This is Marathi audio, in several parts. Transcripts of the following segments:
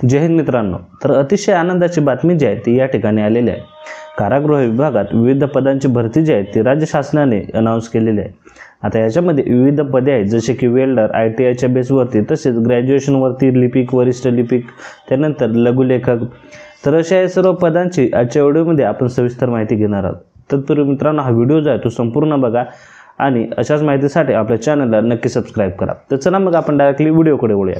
जय हिंद मित्रांनो, तर अतिशय आनंदाची बातमी जी आहे ती या ठिकाणी आलेली आहे। कारागृह विभागात विविध पदांची भरती जी आहे ती राज्य शासनाने अनाउन्स केलेली आहे। आता याच्यामध्ये विविध पदे आहेत जसे की वेल्डर, ITIच्या बेसवरती, तसेच ग्रॅज्युएशनवरती लिपिक, वरिष्ठ लिपिक, त्यानंतर लघुलेखक। तर अशा या सर्व पदांची आजच्या व्हिडिओमध्ये आपण सविस्तर माहिती घेणार आहोत। तत्पूर्वी मित्रांनो, हा व्हिडिओ जो आहे तो संपूर्ण बघा आणि अशाच माहितीसाठी आपल्या चॅनलला नक्की सबस्क्राइब करा। तर चला मग आपण डायरेक्टली व्हिडिओकडे वळूया।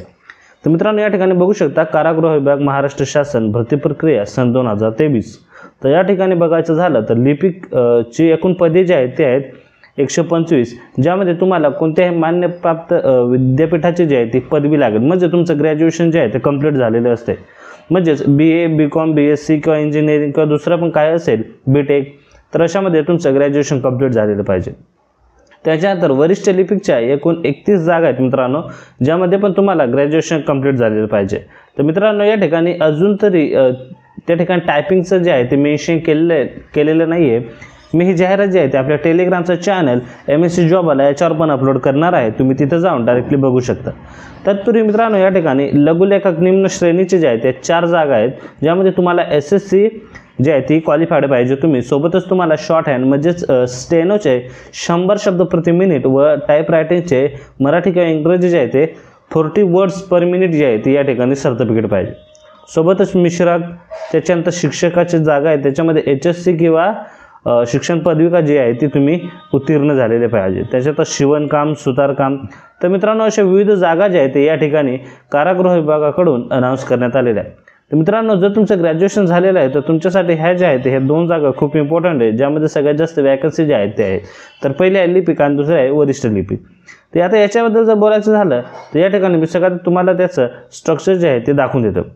तर मित्रांनो, या ठिकाणी बघू शकता कारागृह विभाग महाराष्ट्र शासन भरती प्रक्रिया सन 2023। तर या ठिकाणी बघायचं झालं तर लिपिक ची एकूण पदे जी आहेत ते आहेत 125, ज्यामध्ये तुम्हाला कोणत्याही मान्यप्राप्त विद्यापीठाची जी आहे ती पदवी लागेल, म्हणजे तुमचं ग्रॅज्युएशन जे आहे ते कंप्लीट झालेलं असते। म्हणजेच BA, BCom, BSc किंवा इंजिनिअरिंग किंवा दुसरं पण काय असेल BTech, तर अशामध्ये तुमचं ग्रॅज्युएशन कंप्लीट झालेलं पाहिजे। त्याच्यानंतर वरिष्ठ लिपिकच्या एकूण 31 जागा आहेत मित्रांनो, ज्यामध्ये पण तुम्हाला ग्रॅज्युएशन कंप्लीट झालेलं पाहिजे। तर मित्रांनो, या ठिकाणी अजून तरी त्या ठिकाणी टायपिंगचं जे आहे ते मेन्शन केलेलं नाही आहे। मी ही जाहिरात जी आहे ते आपल्या टेलिग्रामचं चॅनल MSc जॉबवाला याच्यावर पण अपलोड करणार आहे, तुम्ही तिथं जाऊन डायरेक्टली बघू शकता। तत्पूर्वी मित्रांनो, या ठिकाणी लघुलेखक निम्न श्रेणीचे जे आहे ते 4 जागा आहेत, ज्यामध्ये तुम्हाला SSC जे आहे ती क्वालिफाईड पाहिजे तुम्ही। सोबतच तुम्हाला शॉर्ट हँड म्हणजेच स्टेनोचे 100 शब्द प्रति मिनिट व टाईप रायटिंगचे मराठी किंवा इंग्रजी जे आहे ते 40 वर्ड्स पर मिनिट जे आहे ते या ठिकाणी सर्टिफिकेट पाहिजे। सोबतच मिश्रक, त्याच्यानंतर शिक्षकाची जागा आहे त्याच्यामध्ये HSC किंवा शिक्षण पदविका जी आहे ती तुम्ही उत्तीर्ण झालेले पाहिजे। त्याच्यात शिवणकाम, सुतारकाम। तर मित्रांनो, अशा विविध जागा ज्या आहेत ते या ठिकाणी कारागृह विभागाकडून अनाउन्स करण्यात आलेल्या आहेत। तर मित्रांनो, जर तुमचं ग्रॅज्युएशन झालेलं आहे तर तुमच्यासाठी ह्या ज्या आहेत ह्या 2 जागा खूप इम्पॉर्टंट आहे, ज्यामध्ये सगळ्यात जास्त वॅकन्सी ज्या आहेत ते आहे। तर पहिले आहे लिपिक आणि दुसरे आहे वरिष्ठ लिपिक। तर आता याच्याबद्दल जर बोलायचं झालं तर या ठिकाणी मी सगळ्यात तुम्हाला त्याचं स्ट्रक्चर जे आहे ते दाखवून देतो।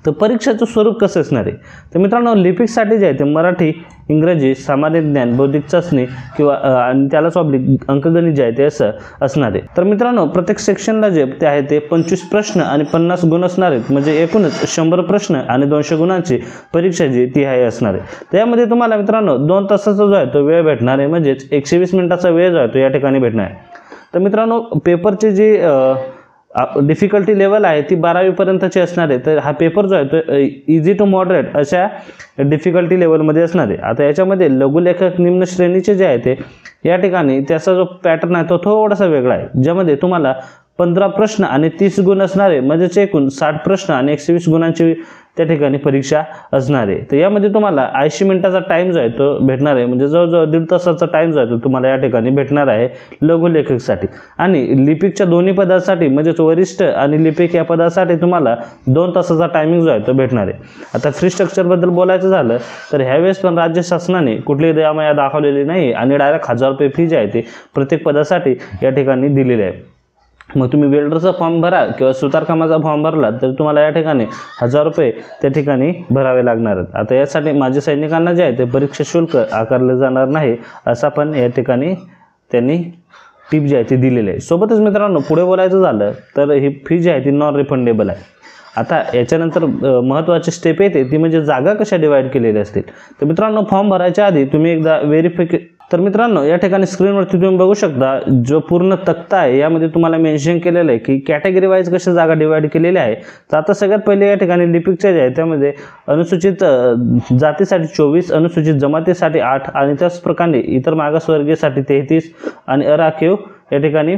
तर परीक्षेचं स्वरूप कसं असणार आहे, तर मित्रांनो लिपिकसाठी जे आहे ते मराठी, इंग्रजी, सामान्य ज्ञान, बौद्धिक चाचणी किंवा आणि त्यालाच ऑब्लिक अंकगणित जे आहे ते असं असणार आहे। तर मित्रांनो, प्रत्येक सेक्शनला जे ते आहे ते 25 प्रश्न आणि 50 गुण असणार आहेत, म्हणजे एकूणच 100 प्रश्न आणि 200 गुणांची परीक्षा जी ती आहे असणार आहे। त्यामध्ये तुम्हाला मित्रांनो 2 तासाचा जो आहे तो वेळ भेटणार आहे, म्हणजेच 120 मिनिटाचा वेळ जो आहे तो या ठिकाणी भेटणार आहे। तर मित्रांनो, पेपरची जी डिफिकल्टी लेवल आहे ती 12वी पर्यंतची असणार आहे। तर हा पेपर जो आहे तो इझी टू मॉडरेट अशा डिफिकल्टी लेवलमध्ये असणार आहे। आता याच्यामध्ये लघुलेखक निम्न श्रेणीचे जे आहे ते या ठिकाणी त्याचा जो पॅटर्न आहे तो थोडासा वेगळा आहे, ज्यामध्ये तुम्हाला 15 प्रश्न आणि 30 गुण असणार आहे, म्हणजेच एकूण 60 प्रश्न आणि 120 गुणांची त्या ठिकाणी परीक्षा असणार आहे। तर यामध्ये तुम्हाला 80 मिनिटाचा टाइम जो आहे तो भेटणार आहे, म्हणजे जवळजवळ 1.5 तासाचा टाइम जो आहे तो तुम्हाला या ठिकाणी भेटणार आहे लघुलेखकसाठी। आणि लिपिकच्या दोन्ही पदासाठी म्हणजेच वरिष्ठ आणि लिपिक या पदासाठी तुम्हाला 2 तासाचा टायमिंग जो आहे तो भेटणार आहे। आता फी स्ट्रक्चरबद्दल बोलायचं झालं तर ह्यावेळेस पण राज्य शासनाने कुठलीही दयामाया दाखवलेली नाही आणि डायरेक्ट 1000 रुपये फी जी आहे ते प्रत्येक पदासाठी या ठिकाणी दिलेली आहे। मग तुम्ही वेल्डरचा फॉर्म भरा किंवा सुतारकामाचा फॉर्म भरला तर तुम्हाला या ठिकाणी 1000 रुपये त्या ठिकाणी भरावे लागणार आहेत। आता यासाठी माजी सैनिकांना जे आहे ते परीक्षा शुल्क आकारले जाणार नाही, असा पण या ठिकाणी त्यांनी टिप जी आहे ती दिलेली आहे। सोबतच मित्रांनो, पुढे बोलायचं झालं तर ही फी जी आहे ती नॉन रिफंडेबल आहे। आता याच्यानंतर महत्त्वाची स्टेप येते ती म्हणजे जागा कशा डिवाइड केलेल्या असतील। तर मित्रांनो, फॉर्म भरायच्या आधी तुम्ही एकदा तर मित्रांनो, या ठिकाणी स्क्रीनवरती तुम्ही बघू शकता जो पूर्ण तक्ता आहे यामध्ये तुम्हाला मेन्शन केलेलं आहे की कॅटेगरी वाईज कशा जागा डिवाइड केलेल्या आहे। तर आता सगळ्यात पहिले या ठिकाणी लिपिकचे जे आहे त्यामध्ये अनुसूचित जातीसाठी 24, अनुसूचित जमातीसाठी 8 आणि त्याच प्रकारे इतर मागासवर्गीयसाठी 33 आणि अराखीव या ठिकाणी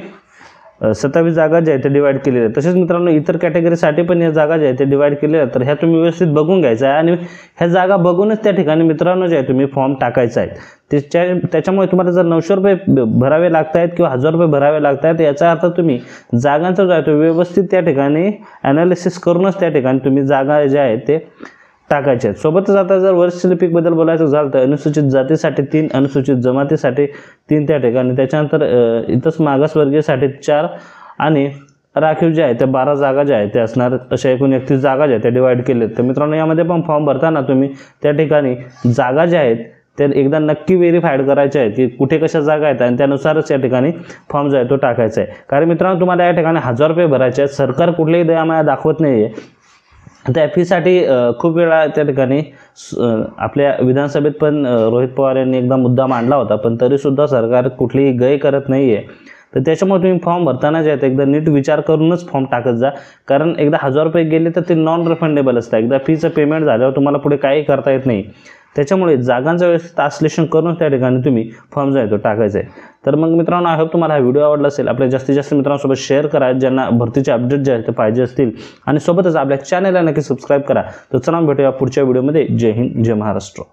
27 जागा ज्या आहेत ते डिवाइड केलेल्या आहेत। तसेच मित्रांनो, इतर कॅटेगरीसाठी पण या जागा ज्या आहेत ते डिवाइड केलेल्या आहेत। तर ह्या तुम्ही व्यवस्थित बघून घ्यायचं आहे आणि ह्या जागा बघूनच त्या ठिकाणी मित्रांनो जे आहे तुम्ही फॉर्म टाकायचा आहे। त्याच्यामुळे तुम्हाला जर 900 रुपये भरावे लागत आहेत किंवा 1000 रुपये भरावे लागत आहेत, याचा अर्थ तुम्ही जागांचा जो आहे तो व्यवस्थित त्या ठिकाणी ॲनालिसिस करूनच त्या ठिकाणी तुम्ही जागा ज्या आहेत ते टाकायचे आहेत। सोबतच आता जर वरिष्ठ लिपिकबद्दल बोलायचं झालं तर अनुसूचित जातीसाठी 3, अनुसूचित जमातीसाठी 3 त्या ठिकाणी, त्याच्यानंतर इतरच मागासवर्गीयसाठी 4 आणि राखीव जे आहे त्या 12 जागा ज्या आहेत त्या असणार। अशा एकूण 31 जागा ज्या आहेत त्या डिवाइड केलेत। तर मित्रांनो, यामध्ये पण फॉर्म भरताना तुम्ही त्या ठिकाणी जागा ज्या आहेत त्या एकदा नक्की व्हेरीफाईड करायच्या आहेत की कुठे कशा जागा आहेत आणि त्यानुसारच या ठिकाणी फॉर्म जो आहे तो टाकायचा आहे। कारण मित्रांनो, तुम्हाला या ठिकाणी 1000 रुपये भरायचे आहेत। सरकार कुठलीही दयामाया दाखवत नाही आहे। त्या फीसाठी खूप वेळा त्या ठिकाणी आपल्या विधानसभेत पण रोहित पवार यांनी एकदा मुद्दा मांडला होता, पण तरीसुद्धा सरकार कुठलीही गय करत नाही आहे। तर त्याच्यामुळे तुम्ही फॉर्म भरताना जे आहे एकदा नीट विचार करूनच फॉर्म टाकत जा, कारण एकदा 1000 रुपये गेले तर ते नॉन रिफंडेबल असतं. एकदा फीचं पेमेंट झाल्यावर तुम्हाला पुढे काही करता येत नाही. त्याच्यामुळे जागांचं व्यवस्थित आश्लेषण करून त्या ठिकाणी तुम्ही फॉर्म जो आहे तो टाकायचा आहे. तर मग मित्रांनो, आय होप तुम्हाला हा व्हिडिओ आवडला असेल. आपल्या जास्तीत जास्त मित्रांसोबत शेअर करा ज्यांना भरतीचे अपडेट जे आहेत ते पाहिजे असतील, आणि सोबतच आपल्या चॅनलला नक्की सबस्क्राईब करा. तर चला भेटूया पुढच्या व्हिडिओमध्ये. जय हिंद, जय महाराष्ट्र.